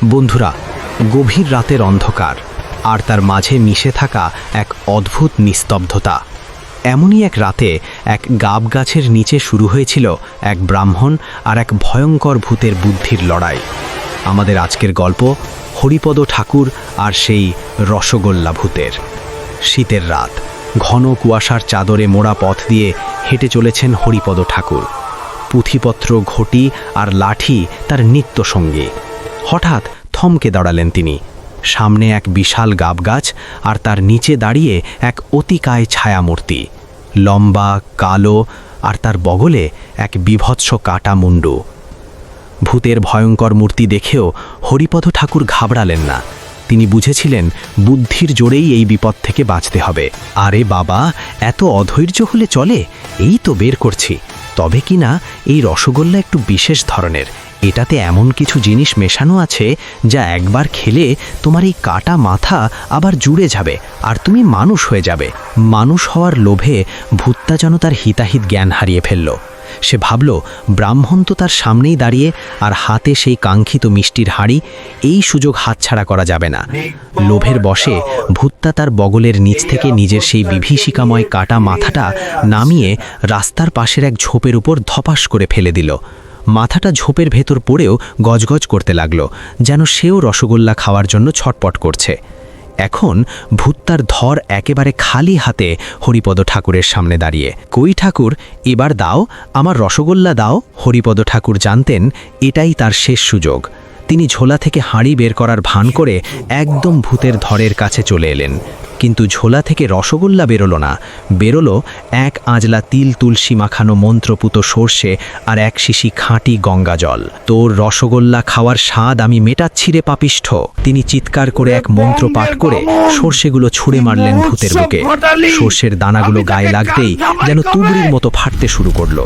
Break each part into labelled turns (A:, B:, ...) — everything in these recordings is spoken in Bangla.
A: বন্ধুরা, গভীর রাতের অন্ধকার আর তার মাঝে মিশে থাকা এক অদ্ভুত নিস্তব্ধতা। এমনই এক রাতে এক গাব গাছের নিচে শুরু হয়েছিল এক ব্রাহ্মণ আর এক ভয়ঙ্কর ভূতের বুদ্ধির লড়াই। আমাদের আজকের গল্প হরিপদ ঠাকুর আর সেই রসগোল্লা ভূতের। শীতের রাত, ঘন কুয়াশার চাদরে মোড়া পথ দিয়ে হেঁটে চলেছেন হরিপদ ঠাকুর। পুঁথিপত্র, ঘটি আর লাঠি তার নিত্য সঙ্গী। হঠাৎ থমকে দাঁড়ালেন তিনি। সামনে এক বিশাল গাব গাছ আর তার নিচে দাঁড়িয়ে এক অতিকায় ছায়ামূর্তি, লম্বা, কালো, আর তার বগলে এক বিভৎস কাটা মুন্ডু। ভূতের ভয়ঙ্কর মূর্তি দেখেও হরিপদ ঠাকুর ঘাবড়ালেন না। তিনি বুঝেছিলেন বুদ্ধির জোরেই এই বিপদ থেকে বাঁচতে হবে। আরে বাবা, এত অধৈর্য হলে চলে? এই তো বের করছি। তবে কি না, এই রসগোল্লা একটু বিশেষ ধরনের। এটাতে এমন কিছু জিনিস মেশানো আছে যা একবার খেলে তোমার এই কাটা মাথা আবার জুড়ে যাবে আর তুমি মানুষ হয়ে যাবে। মানুষ হওয়ার লোভে ভূতটা যেন তার হিতাহিত জ্ঞান হারিয়ে ফেলল। সে ভাবল, ব্রাহ্মণ তো তার সামনেই দাঁড়িয়ে আর হাতে সেই কাঙ্ক্ষিত মিষ্টির হাঁড়ি, এই সুযোগ হাতছাড়া করা যাবে না। লোভের বশে ভূতটা তার বগলের নিচ থেকে নিজের সেই বিভীষিকাময় কাটা মাথাটা নামিয়ে রাস্তার পাশের এক ঝোপের উপর ধপাস করে ফেলে দিল। মাথাটা ঝোপের ভেতর পড়েও গজগজ করতে লাগলো, যেন সেও রসগোল্লা খাওয়ার জন্য ছটপট করছে। এখন ভূতটার ধর একেবারে খালি হাতে হরিপদ ঠাকুরের সামনে দাঁড়িয়ে। কই ঠাকুর, এবার দাও, আমার রসগোল্লা দাও। হরিপদ ঠাকুর জানতেন এটাই তার শেষ সুযোগ। তিনি ঝোলা থেকে হাঁড়ি বের করার ভান করে একদম ভূতের ধরের কাছে চলে এলেন। কিন্তু ঝোলা থেকে রসগোল্লা বেরোলো না, বেরোলো এক আঁজলা তিল তুলসী মাখানো মন্ত্রপুত সর্ষে আর এক শিশি খাঁটি গঙ্গা জল। তোর রসগোল্লা খাওয়ার স্বাদ আমি মেটাচ্ছি রে পাপিষ্ঠ। তিনি চিৎকার করে এক মন্ত্র পাঠ করে সর্ষেগুলো ছুঁড়ে মারলেন ভূতের বুকে। সর্ষের দানাগুলো গায়ে লাগতেই যেন তুবড়ির মতো ফাটতে শুরু করলো।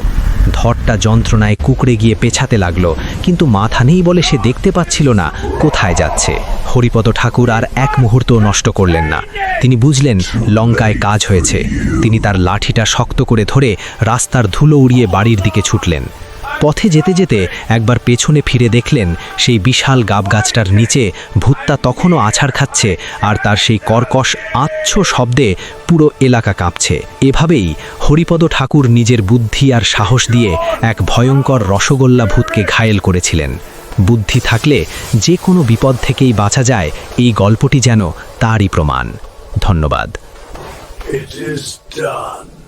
A: ধরটা যন্ত্রণায় কুকড়ে গিয়ে পেছাতে লাগলো, কিন্তু মাথা নেই বলে সে দেখতে পাচ্ছিল না কোথায় যাচ্ছে। হরিপদ ঠাকুর আর এক মুহূর্ত নষ্ট করলেন না। তিনি বুঝলেন লঙ্কায় কাজ হয়েছে। তিনি তার লাঠিটা শক্ত করে ধরে রাস্তার ধুলো উড়িয়ে বাড়ির দিকে ছুটলেন। পথে যেতে যেতে একবার পেছনে ফিরে দেখলেন সেই বিশাল গাব গাছটার নিচে ভূতটা তখনও আছাড় খাচ্ছে আর তার সেই কর্কশ আচ্ছ শব্দে পুরো এলাকা কাঁপছে। এভাবেই হরিপদ ঠাকুর নিজের বুদ্ধি আর সাহস দিয়ে এক ভয়ঙ্কর রসগোল্লা ভূতকে ঘায়েল করেছিলেন। বুদ্ধি থাকলে যে কোনো বিপদ থেকেই বাঁচা যায়, এই গল্পটি যেন তারই প্রমাণ। ধন্যবাদ।
B: It is done.